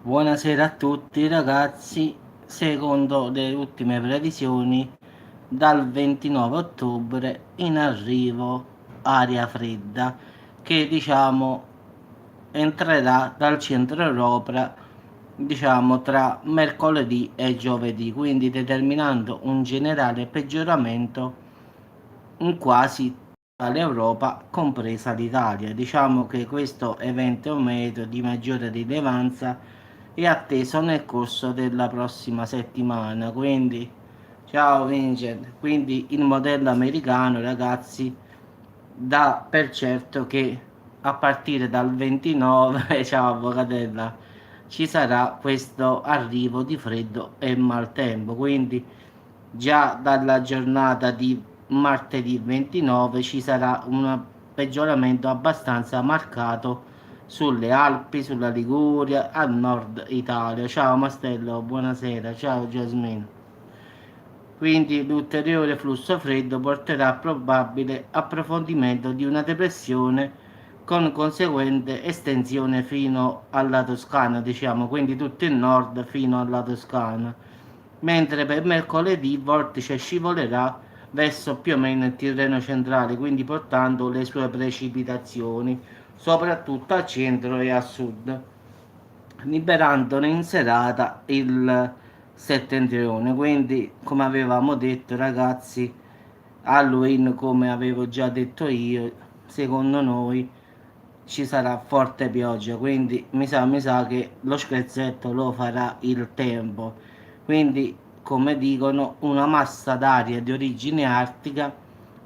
Buonasera a tutti ragazzi, secondo le ultime previsioni dal 29 ottobre in arrivo aria fredda che entrerà dal centro Europa tra mercoledì e giovedì, quindi determinando un generale peggioramento in quasi tutta l'Europa, compresa l'Italia. Diciamo che questo evento meteo di maggiore rilevanza è atteso nel corso della prossima settimana. Quindi, ciao Vincent, quindi il modello americano, ragazzi, dà per certo che a partire dal 29, ciao Avvocatella, ci sarà questo arrivo di freddo e maltempo. Quindi già dalla giornata di martedì 29 ci sarà un peggioramento abbastanza marcato sulle Alpi, sulla Liguria, al nord Italia. Ciao Mastello, buonasera, ciao Jasmine. Quindi l'ulteriore flusso freddo porterà a probabile approfondimento di una depressione con conseguente estensione fino alla Toscana, diciamo, quindi tutto il nord fino alla Toscana. Mentre per mercoledì il vortice scivolerà verso più o meno il Tirreno centrale, quindi portando le sue precipitazioni, soprattutto al centro e a sud, liberandone in serata il settentrione. Quindi, come avevamo detto, ragazzi, Halloween, come avevo già detto io, secondo noi ci sarà forte pioggia, quindi mi sa che lo scherzetto lo farà il tempo. Quindi, come dicono, una massa d'aria di origine artica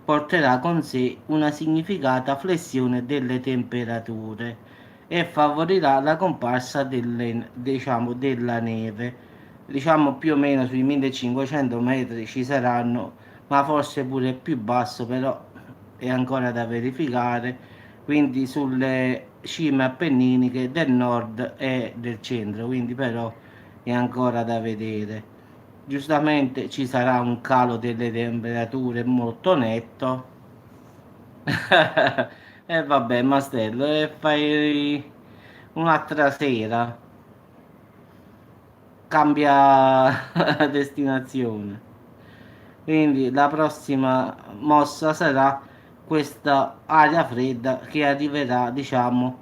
porterà con sé una significata flessione delle temperature e favorirà la comparsa della neve. Diciamo più o meno sui 1500 metri ci saranno, ma forse pure più basso, però è ancora da verificare, quindi sulle cime appenniniche del nord e del centro, quindi però è ancora da vedere. Giustamente ci sarà un calo delle temperature molto netto. E vabbè, Mastello, e fai un'altra sera, cambia destinazione. Quindi la prossima mossa sarà questa aria fredda che arriverà, diciamo,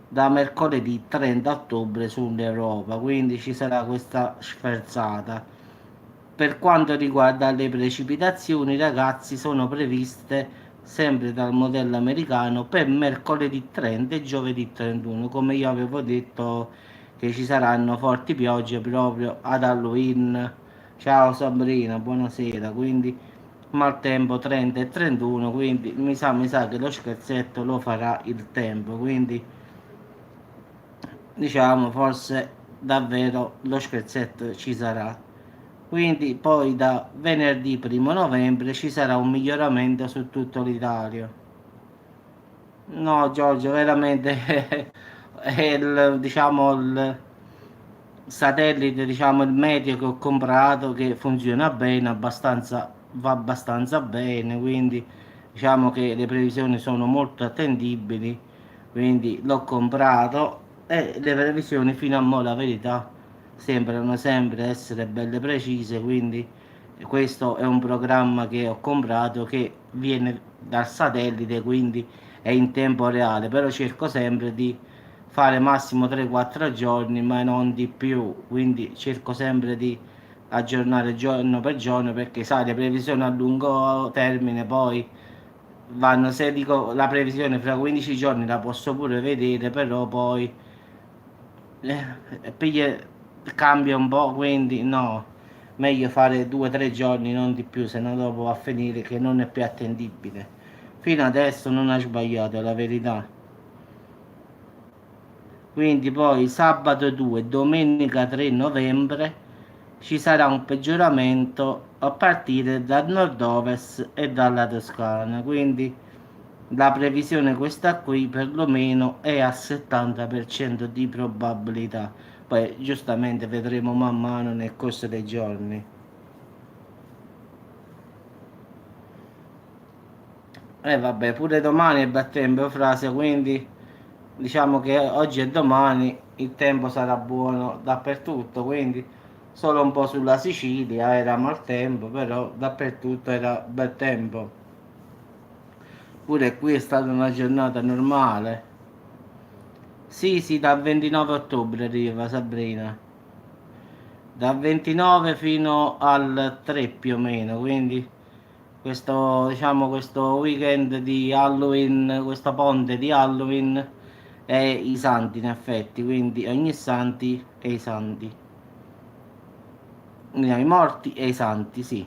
da mercoledì 30 ottobre sull'Europa. Quindi ci sarà questa sferzata. Per quanto riguarda le precipitazioni, ragazzi, sono previste sempre dal modello americano per mercoledì 30 e giovedì 31, come io avevo detto che ci saranno forti piogge proprio ad Halloween. Ciao Sabrina, buonasera. Quindi maltempo 30 e 31, quindi mi sa che lo scherzetto lo farà il tempo, quindi diciamo forse davvero lo scherzetto ci sarà. Quindi poi da venerdì 1 novembre ci sarà un miglioramento su tutto l'Italia. No, Giorgio, veramente è il satellite, diciamo, il meteo che ho comprato che funziona bene, va abbastanza bene, quindi diciamo che le previsioni sono molto attendibili, quindi l'ho comprato e le previsioni fino a mo' la verità sembrano sempre essere belle precise, quindi questo è un programma che ho comprato che viene dal satellite, quindi è in tempo reale, però cerco sempre di fare massimo 3-4 giorni, ma non di più, quindi cerco sempre di aggiornare giorno per giorno perché sai, le previsioni a lungo termine poi vanno, se dico la previsione fra 15 giorni la posso pure vedere, però poi piglia- cambia un po', quindi no, meglio fare 2-3 giorni, non di più, se no dopo va a finire che non è più attendibile. Fino adesso non ha sbagliato, è la verità. Quindi poi sabato 2 domenica 3 novembre ci sarà un peggioramento a partire dal nord-ovest e dalla Toscana. Quindi la previsione questa qui perlomeno è a 70% di probabilità. Poi giustamente vedremo man mano nel corso dei giorni. E vabbè, pure domani è battempo frase, quindi diciamo che oggi e domani il tempo sarà buono dappertutto, quindi solo un po' sulla Sicilia era maltempo, però dappertutto era bel tempo. Pure qui è stata una giornata normale. Sì, sì, dal 29 ottobre arriva Sabrina. Dal 29 fino al 3 più o meno, quindi questo, diciamo, questo weekend di Halloween, questo ponte di Halloween è i santi in effetti, quindi ogni santi e i santi. No, i morti e i santi, sì.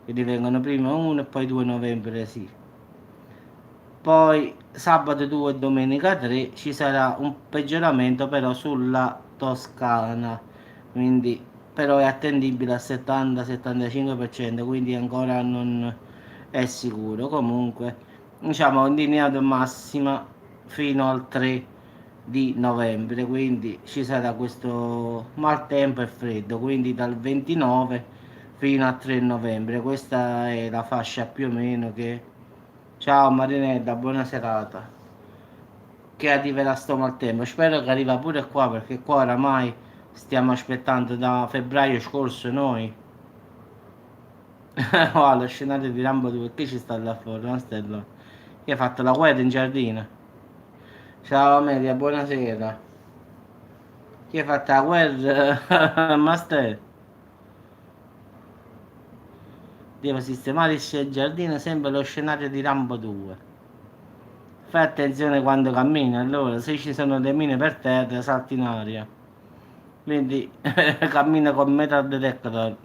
Quindi vengono prima 1 e poi 2 novembre, sì. Poi sabato 2 e domenica 3 ci sarà un peggioramento però sulla Toscana, quindi però è attendibile al 70-75%, quindi ancora non è sicuro. Comunque, diciamo in linea di massima fino al 3 di novembre, quindi ci sarà questo maltempo e freddo, quindi dal 29 fino al 3 novembre. Questa è la fascia più o meno che... Ciao Marinella, buona serata. Che arriverà sto maltempo. Spero che arriva pure qua perché qua oramai stiamo aspettando da febbraio scorso noi. Oh, lo scenario di Rambo 2, che ci sta là fuori, non stello. Che hai fatto la guerra in giardino. Ciao Amelia, buonasera. Chi hai fatto la guerra? Master, devo sistemare il giardino, sempre lo scenario di Rambo 2. Fai attenzione quando cammini, allora se ci sono le mine per terra salti in aria. Quindi cammina con metal detector.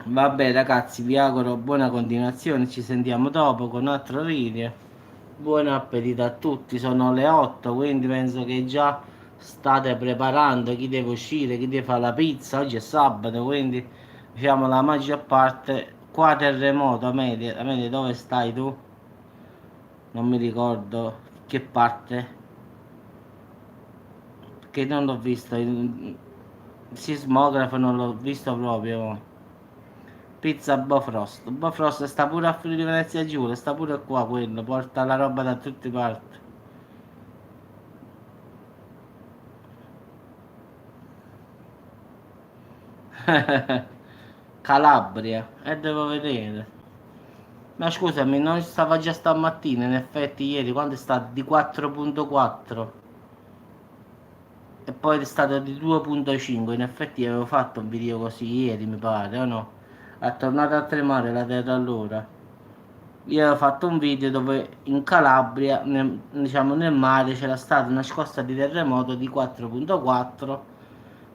Vabbè ragazzi, vi auguro buona continuazione, ci sentiamo dopo con un altro video. Buon appetito a tutti, sono le 8, quindi penso che già state preparando chi deve uscire, chi deve fare la pizza. Oggi è sabato, quindi diciamo la maggior parte. Qua terremoto, Amelia, dove stai tu? Non mi ricordo che parte, che non l'ho visto, il sismografo non l'ho visto proprio. Pizza Bofrost. Bofrost sta pure a Friuli Venezia Giulia, sta pure qua quello, porta la roba da tutte parti. Calabria, e devo vedere. Ma scusami, non stava già stamattina, in effetti ieri, quando è stato di 4.4 e poi è stato di 2.5, in effetti avevo fatto un video così ieri, mi pare, o no? È tornata a tremare la terra allora. Io avevo fatto un video dove in Calabria, diciamo nel mare, c'era stata una scossa di terremoto di 4.4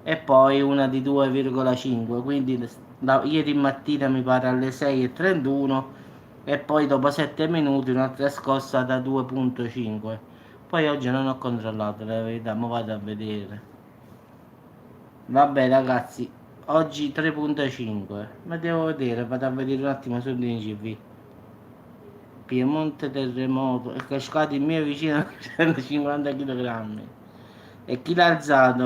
e poi una di 2,5. Quindi ieri mattina mi pare alle 6:31 e poi dopo 7 minuti un'altra scossa da 2.5. Poi oggi non ho controllato la verità, ma vado a vedere. Vabbè ragazzi, oggi 3.5. Ma devo vedere, vado a vedere un attimo sull'INCV. Piemonte terremoto, è cascato il mio vicino a 150 kg. E chi l'ha alzato,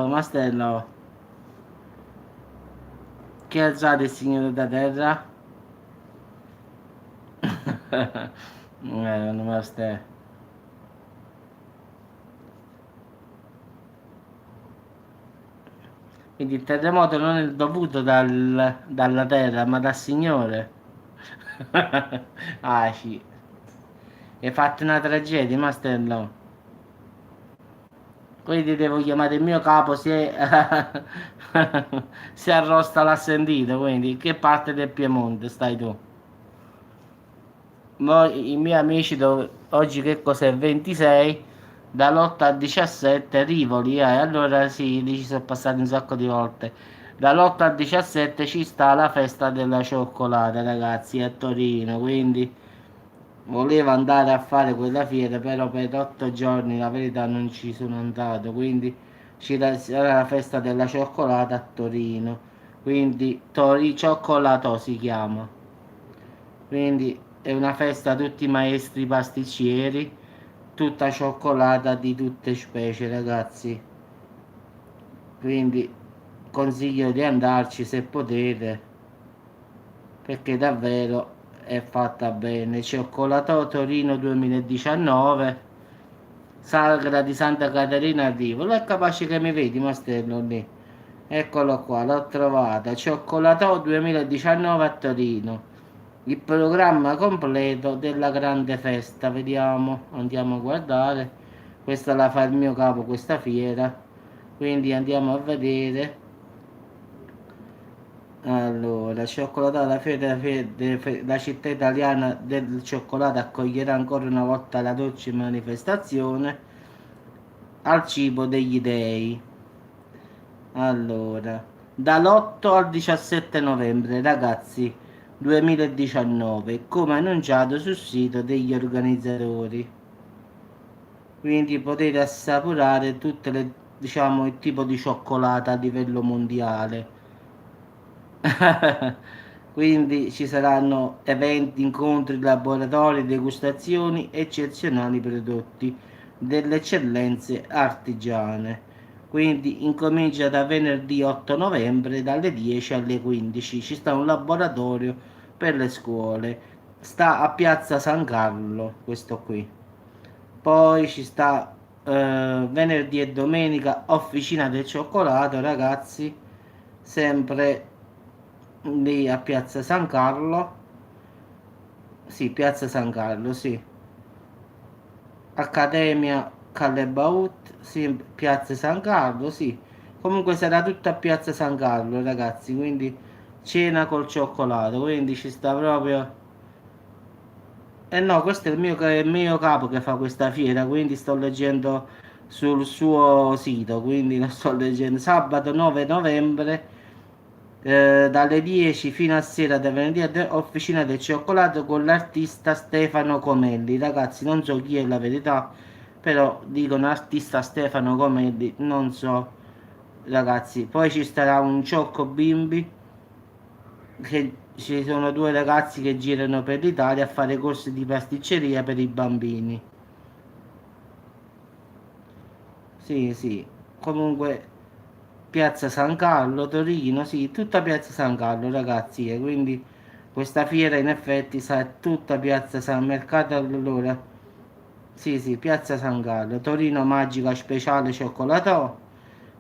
Mastello? Chi ha alzato il signore da terra? Non me lo stai. Quindi il terremoto non è dovuto dalla terra, ma dal signore. Ah, sì. Hai fatto una tragedia, Mastello. Quindi devo chiamare il mio capo se, se arrosta l'ha sentito, quindi che parte del Piemonte stai tu? Mo i miei amici oggi che cos'è? 26, dall'8 al 17 Rivoli, allora sì, lì ci sono passati un sacco di volte. Dall'8 al 17 ci sta la festa della cioccolata, ragazzi, a Torino, quindi volevo andare a fare quella fiera, però per 8 giorni la verità non ci sono andato, quindi sarà la festa della cioccolata a Torino, quindi Tori Cioccolato si chiama, quindi è una festa tutti maestri pasticceri, tutta cioccolata di tutte specie, ragazzi, quindi consiglio di andarci se potete, perché davvero è fatta bene. Cioccolato Torino 2019, Sagra di Santa Caterina a Rivolo. È capace che mi vedi, Mastello lì? Eccolo qua, l'ho trovata. Cioccolato 2019 a Torino. Il programma completo della grande festa. Vediamo, andiamo a guardare. Questa la fa il mio capo, questa fiera. Quindi andiamo a vedere. Allora, cioccolatata, la città italiana del cioccolato accoglierà ancora una volta la dolce manifestazione al cibo degli dei. Allora, dall'8 al 17 novembre, ragazzi, 2019, come annunciato sul sito degli organizzatori. Quindi potete assaporare tutte le, diciamo, il tipo di cioccolata a livello mondiale. Quindi ci saranno eventi, incontri, laboratori, degustazioni, eccezionali prodotti delle eccellenze artigiane. Quindi incomincia da venerdì 8 novembre dalle 10 alle 15. Ci sta un laboratorio per le scuole. Sta a Piazza San Carlo, questo qui. Poi ci sta venerdì e domenica Officina del Cioccolato, ragazzi, sempre lì a Piazza San Carlo. Sì, Piazza San Carlo, sì. Accademia Callebaut, sì, Piazza San Carlo, sì. Comunque sarà tutto a Piazza San Carlo, ragazzi, quindi cena col cioccolato, quindi ci sta proprio. Eh no, questo è il mio capo che fa questa fiera, quindi sto leggendo sul suo sito, quindi lo sto leggendo. Sabato 9 novembre, dalle 10 fino a sera da venerdì Officina del Cioccolato con l'artista Stefano Comelli. Ragazzi, non so chi è la verità, però dicono artista Stefano Comelli, non so, ragazzi. Poi ci sarà un Ciocco Bimbi, che ci sono due ragazzi che girano per l'Italia a fare corsi di pasticceria per i bambini. Sì, sì. Comunque Piazza San Carlo, Torino, sì, tutta Piazza San Carlo, ragazzi. Quindi questa fiera in effetti sa tutta Piazza San Mercato allora. Sì, sì, Piazza San Carlo, Torino Magica Speciale Cioccolato.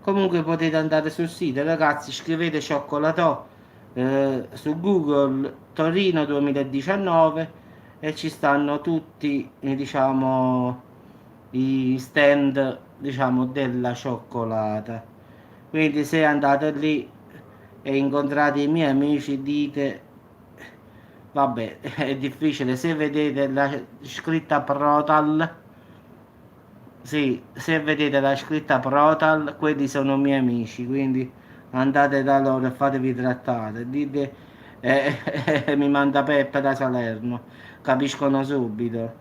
Comunque potete andare sul sito, ragazzi, scrivete cioccolato su Google Torino 2019 e ci stanno tutti, diciamo, i stand, diciamo, della cioccolata. Quindi se andate lì e incontrate i miei amici, dite, vabbè, è difficile, se vedete la scritta Protal, sì, se vedete la scritta Protal, quelli sono miei amici, quindi andate da loro e fatevi trattare. Dite, mi manda Peppe da Salerno, capiscono subito.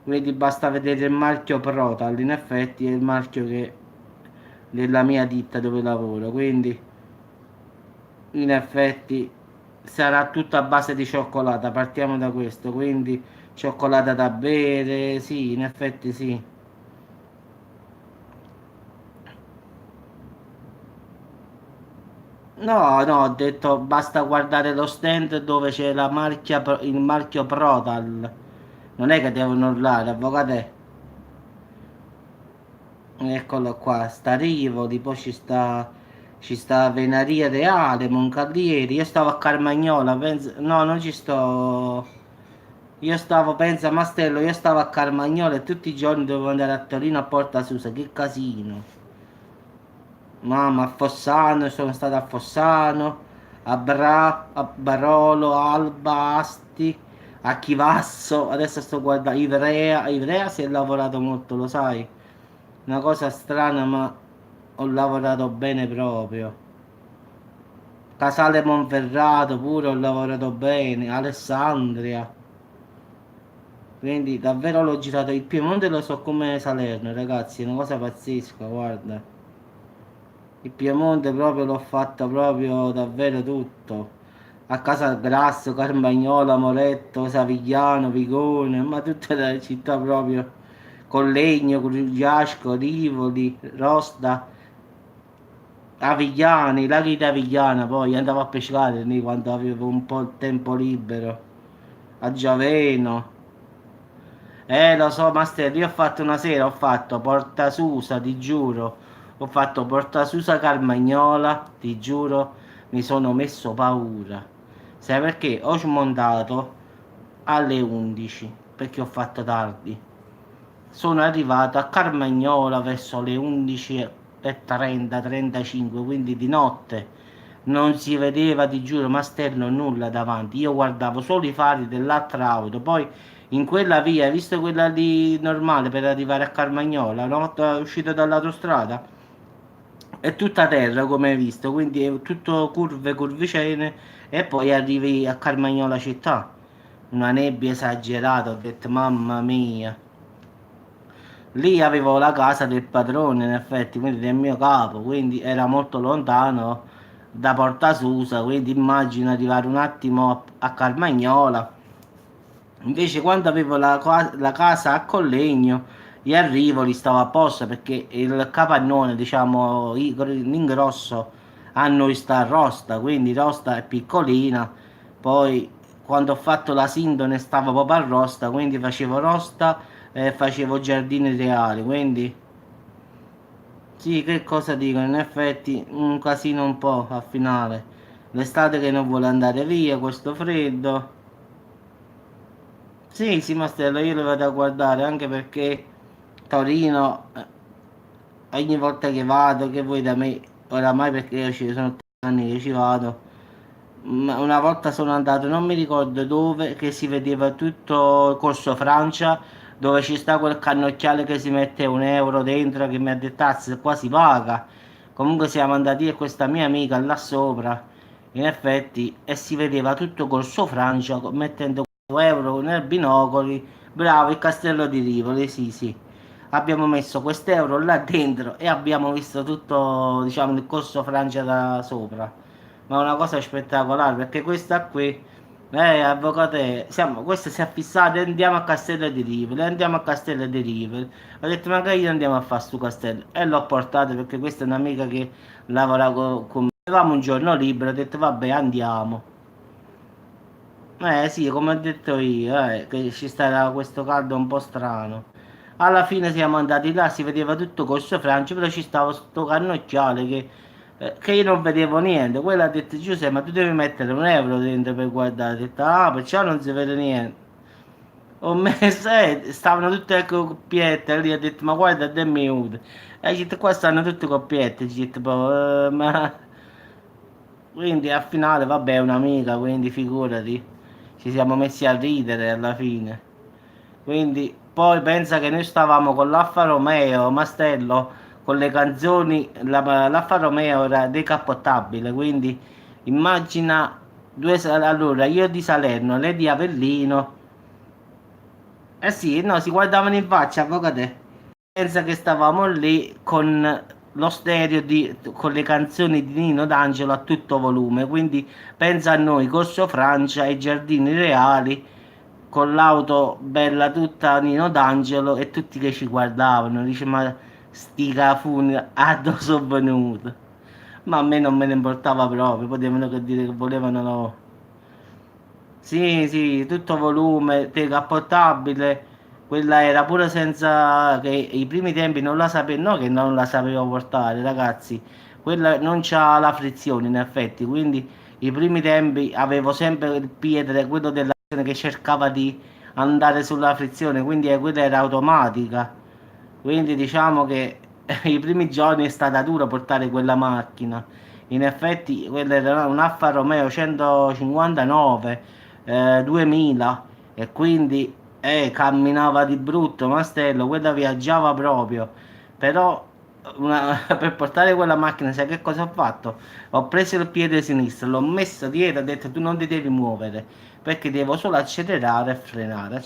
Quindi basta vedere il marchio Protal, in effetti è il marchio della mia ditta dove lavoro, quindi in effetti sarà tutto a base di cioccolata, partiamo da questo, quindi cioccolata da bere, sì, in effetti sì. No, no, ho detto basta guardare lo stand dove c'è la marchia, il marchio Protal. Non è che devono urlare, avvocate. Eccolo qua, sta Rivoli, poi ci sta Venaria Reale, Moncalieri. Io stavo a Carmagnola, no, non ci sto. Io stavo, pensa Mastello, io stavo a Carmagnola e tutti i giorni dovevo andare a Torino a Porta Susa, che casino. Mamma, a Fossano, sono stato a Fossano, a Barolo, Alba, Asti, a Chivasso, adesso sto guardando, Ivrea si è lavorato molto, lo sai, una cosa strana ma ho lavorato bene proprio. Casale Monferrato pure ho lavorato bene, Alessandria, quindi davvero l'ho girato, il Piemonte lo so come Salerno ragazzi, è una cosa pazzesca, guarda. Il Piemonte proprio l'ho fatto proprio davvero tutto. A Casa Grasso, Carmagnola, Moretto, Savigliano, Vigone, ma tutte le città proprio. Collegno, Grugliasco, Rivoli, Rosta, Avigliani, laghi di Avigliana, poi andavo a pescare lì quando avevo un po' di tempo libero. a Giaveno. Lo so, Master, io ho fatto una sera, ho fatto Porta Susa, ti giuro. Ho fatto Porta Susa Carmagnola, ti giuro, mi sono messo paura. Sai perché? Ho smontato alle 11, perché ho fatto tardi. Sono arrivato a Carmagnola verso le 11:30, 35, quindi di notte. Non si vedeva, ti giuro, Mastello, nulla davanti. Io guardavo solo i fari dell'altra auto. Poi in quella via, hai visto quella lì normale per arrivare a Carmagnola, no? Uscito dall'autostrada? È tutta terra, come hai visto, quindi è tutto curve, curvicene e poi arrivi a Carmagnola città. Una nebbia esagerata, ho detto mamma mia. Lì avevo la casa del padrone, in effetti, quindi del mio capo, quindi era molto lontano da Porta Susa, quindi immagino arrivare un attimo a Carmagnola. Invece quando avevo la casa a Collegno, gli arrivoli stavo a posto perché il capannone, diciamo, l'ingrosso a noi sta a Rosta, quindi Rosta è piccolina, poi quando ho fatto la sindone stavo proprio a Rosta, quindi facevo Rosta e facevo Giardini Reali, quindi sì, che cosa dico, in effetti un casino un po' a finale, l'estate che non vuole andare via, questo freddo. Sì, sì, Mastella, io le vado a guardare anche perché Torino, ogni volta che vado, che vuoi da me, oramai perché io ci sono 3 anni che ci vado, una volta sono andato, non mi ricordo dove, che si vedeva tutto il Corso Francia, dove ci sta quel cannocchiale che si mette 1 euro dentro, che mi ha detto, "Ah, se qua si paga." Comunque siamo andati a questa mia amica là sopra, in effetti, e si vedeva tutto Corso Francia, mettendo 1 euro nel binocoli, bravo, il castello di Rivoli, sì, sì. Abbiamo messo quest'euro là dentro e abbiamo visto tutto, diciamo, il Corso Francia da sopra. Ma è una cosa spettacolare perché questa qui, avvocate, questa si è fissata, andiamo a Castello di Rivoli, andiamo a Castello di Rivoli. Ho detto magari andiamo a fare sto castello e l'ho portato perché questa è un'amica che lavora con me. Avevamo un giorno libero, ho detto vabbè andiamo. Sì, come ho detto io, che ci starà questo caldo un po' strano. Alla fine siamo andati là, si vedeva tutto Corso Francia, però ci stava sto cannocchiale che io non vedevo niente. Quello ha detto Giuseppe, ma tu devi mettere 1 euro dentro per guardare. Ho detto, ah, perciò non si vede niente. Ho messo, stavano tutte le coppiette lì, ho detto, ma guarda, 2 minuti. E ho detto, qua stanno tutte coppiette, ho detto, boh, ma... Quindi al finale, vabbè, è un'amica, quindi figurati, ci siamo messi a ridere alla fine. Quindi poi pensa che noi stavamo con l'Alfa Romeo, Mastello, con le canzoni, l'Alfa Romeo era decappottabile, quindi immagina allora io di Salerno, lei di Avellino, eh sì, no, si guardavano in faccia, avvocate. Pensa che stavamo lì con lo stereo con le canzoni di Nino D'Angelo a tutto volume, quindi pensa a noi, Corso Francia, i Giardini Reali, con l'auto bella tutta Nino D'Angelo e tutti che ci guardavano, dice ma sti cafuni, a dove sono venuto? Ma a me non me ne importava proprio, potevano che dire che volevano no. Sì, sì, tutto volume, decappottabile. Quella era pure senza che i primi tempi non la sapevo, no che non la sapevo portare, ragazzi. Quella non c'ha la frizione in effetti, quindi i primi tempi avevo sempre il piede, quello dell'azione che cercava di andare sulla frizione, quindi quella era automatica. Quindi diciamo che i primi giorni è stata dura portare quella macchina. In effetti quella era un Alfa Romeo 159 2000 e quindi camminava di brutto, Mastello, quella viaggiava proprio. Però per portare quella macchina, sai che cosa ho fatto? Ho preso il piede sinistro, l'ho messo dietro, ho detto tu non ti devi muovere perché devo solo accelerare e frenare.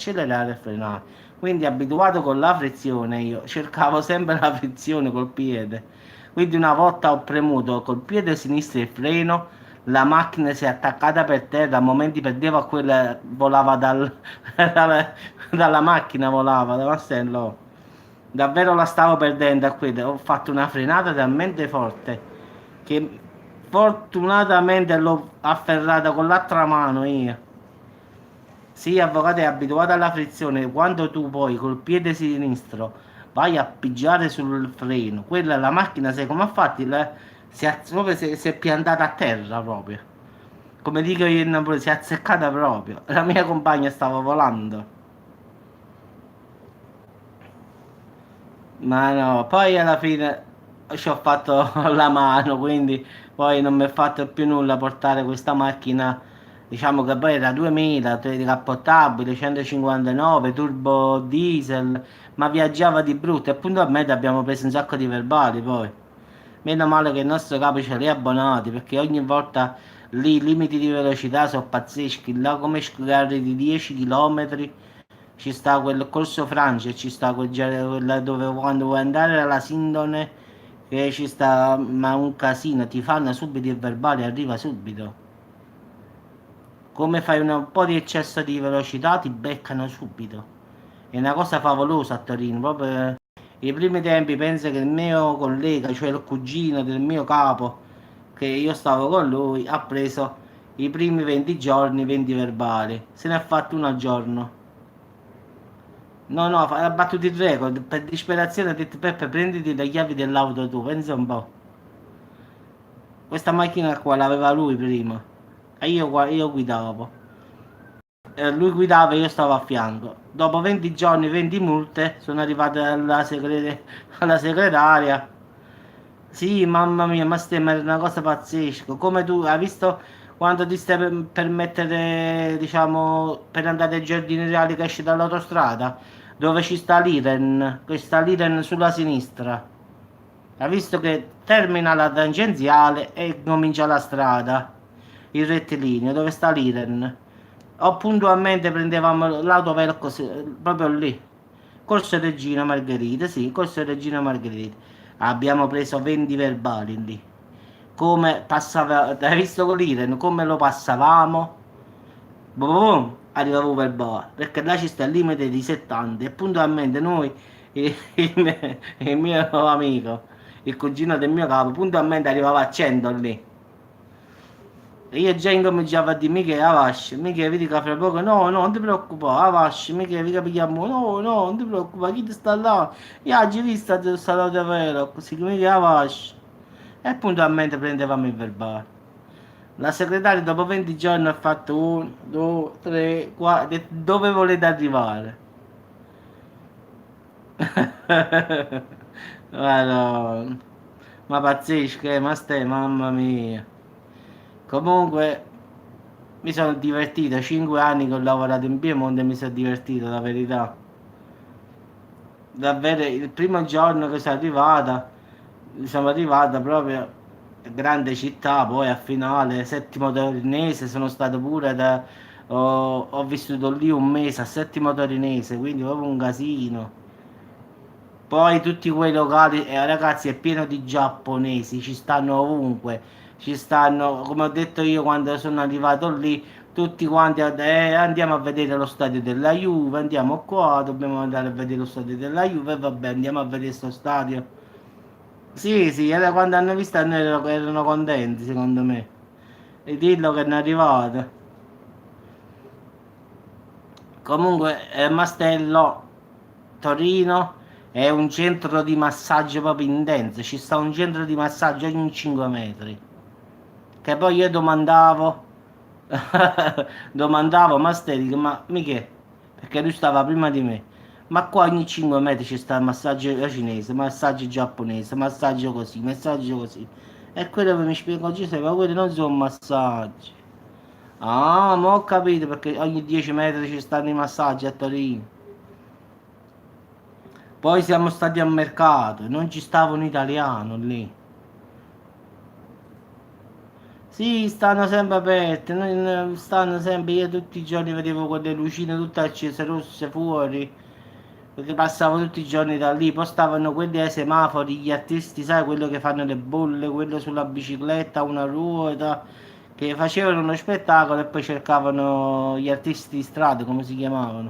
Quindi abituato con la frizione, io cercavo sempre la frizione col piede. Quindi una volta ho premuto col piede sinistro il freno, la macchina si è attaccata per terra, a momenti perdevo a quella, volava dalla macchina, volava, da Marcello. Davvero la stavo perdendo a quella, ho fatto una frenata talmente forte che fortunatamente l'ho afferrata con l'altra mano io. Sì, avvocato è abituato alla frizione, quando tu poi col piede sinistro vai a pigiare sul freno, quella la macchina, sai come ha fatto? Proprio si è piantata a terra proprio. Come dico io in Napoli, si è azzeccata proprio. La mia compagna stava volando. Ma no, poi alla fine ci ho fatto la mano, quindi poi non mi è fatto più nulla portare questa macchina, diciamo che poi era 2000, decappottabile, 159, turbo diesel, ma viaggiava di brutto e puntualmente abbiamo preso un sacco di verbali poi. Meno male che il nostro capo ce li ha abbonati, perché ogni volta lì i limiti di velocità sono pazzeschi, là come scorrere di 10 km ci sta quel corso Francia, ci sta quella dove quando vuoi andare alla Sindone, che ci sta, ma un casino, ti fanno subito il verbale, arriva subito. Come fai un po' di eccesso di velocità, ti beccano subito. È una cosa favolosa a Torino, proprio i primi tempi penso che il mio collega, cioè il cugino del mio capo, che io stavo con lui, ha preso i primi 20 giorni, 20 verbali. Se ne ha fatto uno al giorno. No, no, ha battuto il record. Per disperazione ha detto Peppe, prenditi le chiavi dell'auto tu, pensa un po'. Questa macchina qua l'aveva lui prima. E io guidavo. Lui guidava e io stavo a fianco. Dopo 20 giorni, 20 multe, sono arrivate alla segretaria. Sì, mamma mia, ma stemma è una cosa pazzesca. Come tu hai visto quando ti stai per mettere, diciamo, per andare ai giardini reali che esci dall'autostrada, dove ci sta l'Iren, che sta l'Iren sulla sinistra. Hai visto che termina la tangenziale e comincia la strada, il rettilineo, dove sta l'Iren. O puntualmente prendevamo l'autovelco proprio lì. Corso Regina Margherita, sì, Corso Regina Margherita. Abbiamo preso 20 verbali lì. Come passava, hai visto con l'Iren, come lo passavamo? Boom, arrivava un verbale, perché là ci sta il limite di 70 e puntualmente noi, il mio amico, il cugino del mio capo, puntualmente arrivava a 100 lì. E io già incominciavo a dire, Michele, avasci, Michele, vedi che fra poco, no, no, non ti preoccupare, avasci, Michele, vi capiamo, no, no, non ti preoccupare, chi ti sta là? Io oggi visto sta davvero, così che Michele, avasci. E puntualmente prendevamo il verbale. La segretaria dopo 20 giorni ha fatto 1, 2, 3, 4, dove volete arrivare? Madonna. Ma pazzesco, ma stai, mamma mia. Comunque mi sono divertito, 5 anni che ho lavorato in Piemonte e mi sono divertito, la verità. Davvero, il primo giorno che sono arrivata proprio grande città, poi a finale, Settimo Torinese, sono stato pure ho vissuto lì un mese a Settimo Torinese, quindi proprio un casino. Poi tutti quei locali, ragazzi, è pieno di giapponesi, ci stanno ovunque, ci stanno, come ho detto io quando sono arrivato lì, tutti quanti, andiamo a vedere lo stadio della Juve, andiamo qua, dobbiamo andare a vedere lo stadio della Juve, e vabbè, andiamo a vedere sto stadio. Sì, sì, era quando hanno visto erano contenti, secondo me. E dillo che è arrivato. Comunque, Mastello, Torino è un centro di massaggio proprio intenso. Ci sta un centro di massaggio ogni 5 metri. Che poi io domandavo, domandavo a Mastello, ma mica, perché lui stava prima di me. Ma qua ogni 5 metri ci sta il massaggio cinese, massaggio giapponese, massaggio così, massaggio così. E quello che mi spiegò Giuseppe, ma quelli non sono massaggi. Ah, ma ho capito perché ogni 10 metri ci stanno i massaggi a Torino. Poi siamo stati al mercato, non ci stava un italiano lì. Sì, stanno sempre aperte, stanno sempre, io tutti i giorni vedevo quelle lucine tutte accese rosse fuori, perché passavo tutti i giorni da lì, poi stavano quelli ai semafori, gli artisti, sai, quello che fanno le bolle, quello sulla bicicletta, una ruota, che facevano uno spettacolo e poi cercavano gli artisti di strada, come si chiamavano.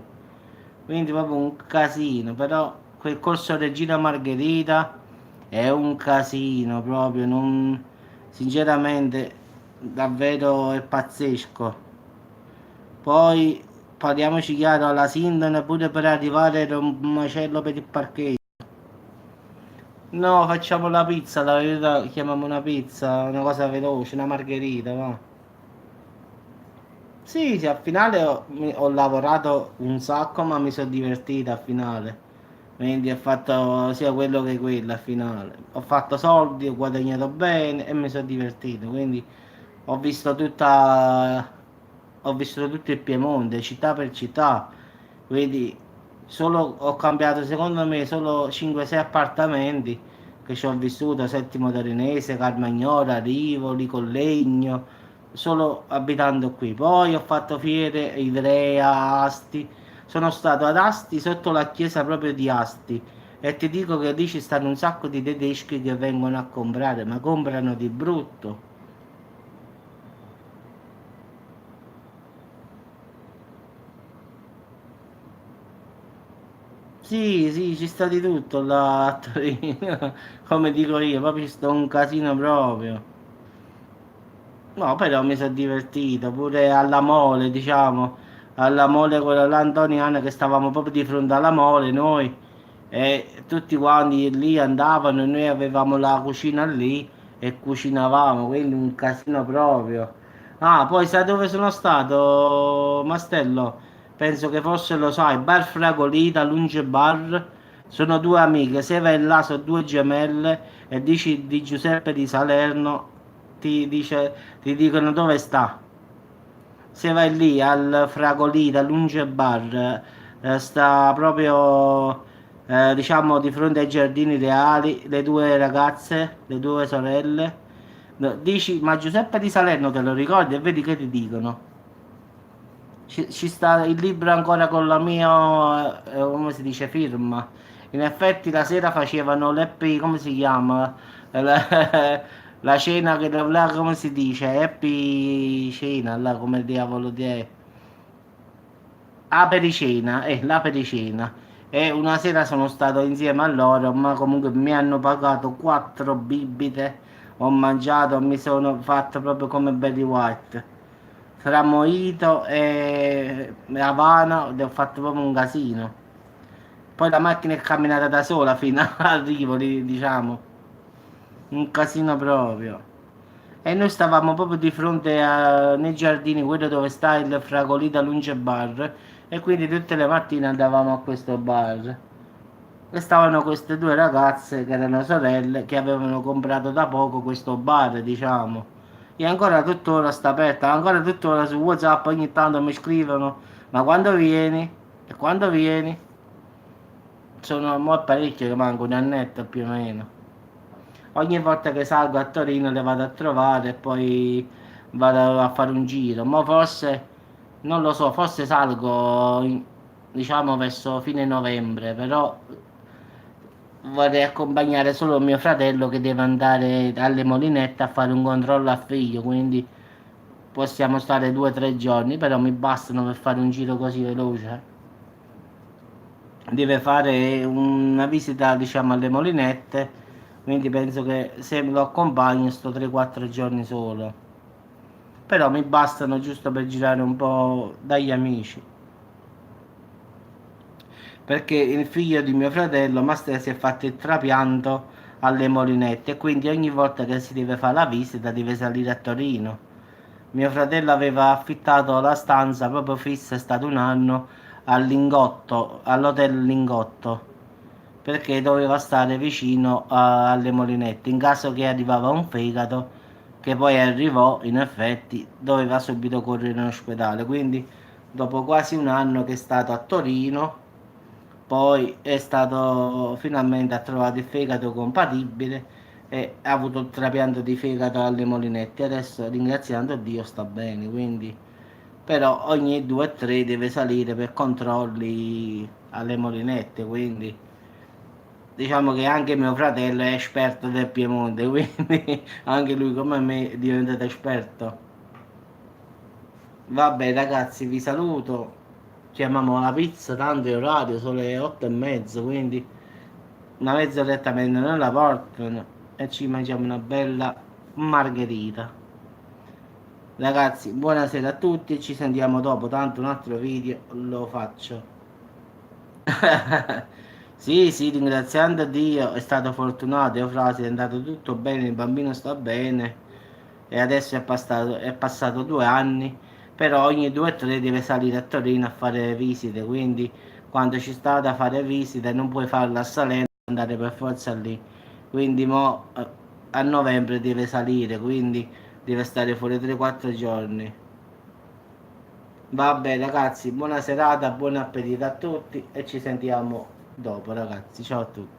Quindi proprio un casino, però quel corso Regina Margherita è un casino proprio, non, sinceramente davvero è pazzesco. Poi parliamoci chiaro, alla Sindone pure per arrivare era un macello per il parcheggio. No, facciamo la pizza, la verità, chiamiamo una pizza, una cosa veloce, una margherita, va. Sì, sì, al finale ho lavorato un sacco, ma mi sono divertito al finale. Quindi ho fatto sia quello che quello al finale. Ho fatto soldi, ho guadagnato bene e mi sono divertito. Quindi ho visto tutta, ho visto tutto il Piemonte, città per città. Quindi solo, ho cambiato secondo me solo 5-6 appartamenti che ci ho vissuto, Settimo Torinese, Carmagnola, Rivoli, Collegno, solo abitando qui. Poi ho fatto fiere, Ivrea, Asti. Sono stato ad Asti sotto la chiesa proprio di Asti e ti dico che lì ci stanno un sacco di tedeschi che vengono a comprare, ma comprano di brutto. Sì, sì, ci sta di tutto là a Torino, come dico io, proprio ci sta un casino proprio. No, però mi sono divertito, pure alla mole, diciamo, alla mole quella là Antoniana che stavamo proprio di fronte alla mole noi e tutti quanti lì andavano e noi avevamo la cucina lì e cucinavamo, quindi un casino proprio. Ah, poi sai dove sono stato, Mastello? Penso che forse lo sai, Bar Fragolita, Lunge Bar, sono due amiche, se vai là sono due gemelle e dici di Giuseppe di Salerno, ti dice ti dicono dove sta. Se vai lì al Fragolita, Lunge Bar, sta proprio diciamo di fronte ai giardini reali, le due ragazze, le due sorelle. No, dici, ma Giuseppe di Salerno te lo ricordi e vedi che ti dicono. Ci sta il libro ancora con la mia, come si dice, firma. In effetti la sera facevano l'happy, come si chiama? La, la cena che là, come si dice? Happy cena, là come diavolo di è. Apericena, l'apericena. E una sera sono stato insieme a loro, ma comunque mi hanno pagato 4 bibite. Ho mangiato, mi sono fatto proprio come Barry White. Fra Mojito e Havana, ho fatto proprio un casino. Poi la macchina è camminata da sola fino a Rivoli, diciamo. Un casino proprio. E noi stavamo proprio di fronte nei giardini, quello dove sta il Fragolita Lunge Bar. E quindi tutte le mattine andavamo a questo bar. E stavano queste due ragazze che erano sorelle che avevano comprato da poco questo bar, diciamo. E ancora tuttora sta aperta, ancora tuttora su WhatsApp ogni tanto mi scrivono: ma quando vieni? E quando vieni? Sono mo' parecchio che manco un annetto più o meno. Ogni volta che salgo a Torino le vado a trovare e poi vado a fare un giro. Ma forse, non lo so, forse salgo diciamo verso fine novembre, però vorrei accompagnare solo mio fratello che deve andare alle Molinette a fare un controllo a figlio, quindi possiamo stare 2 o 3 giorni, però mi bastano per fare un giro così veloce. Deve fare una visita, diciamo, alle Molinette, quindi penso che se lo accompagno sto 3-4 giorni solo. Però mi bastano giusto per girare un po' dagli amici. Perché il figlio di mio fratello Master si è fatto il trapianto alle Molinette e quindi ogni volta che si deve fare la visita deve salire a Torino. Mio fratello aveva affittato la stanza proprio fissa, è stato un anno al Lingotto, all'hotel Lingotto, perché doveva stare vicino alle Molinette. In caso che arrivava un fegato, che poi arrivò, in effetti, doveva subito correre in ospedale. Quindi, dopo quasi un anno che è stato a Torino, poi è stato finalmente ha trovato il fegato compatibile e ha avuto il trapianto di fegato alle Molinette. Adesso, ringraziando Dio, sta bene. Quindi, però, ogni 2 o 3 deve salire per controlli alle Molinette. Quindi, diciamo che anche mio fratello è esperto del Piemonte. Quindi, anche lui, come me, è diventato esperto. Vabbè ragazzi, vi saluto. Chiamiamo la pizza, tanto è orario, sono le 8:30, quindi una mezz'oretta mentre non la portano e ci mangiamo una bella margherita. Ragazzi, buonasera a tutti, ci sentiamo dopo, tanto un altro video lo faccio. Sì, sì, ringraziando Dio, è stato fortunato, Eufrasi, è andato tutto bene, il bambino sta bene e adesso è passato 2 anni, però ogni 2 o 3 deve salire a Torino a fare visite, quindi quando ci sta da fare visite non puoi farla a Salento, andare per forza lì, quindi a novembre deve salire, quindi deve stare fuori 3-4 giorni. Vabbè ragazzi, buona serata, buon appetito a tutti e ci sentiamo dopo ragazzi, ciao a tutti.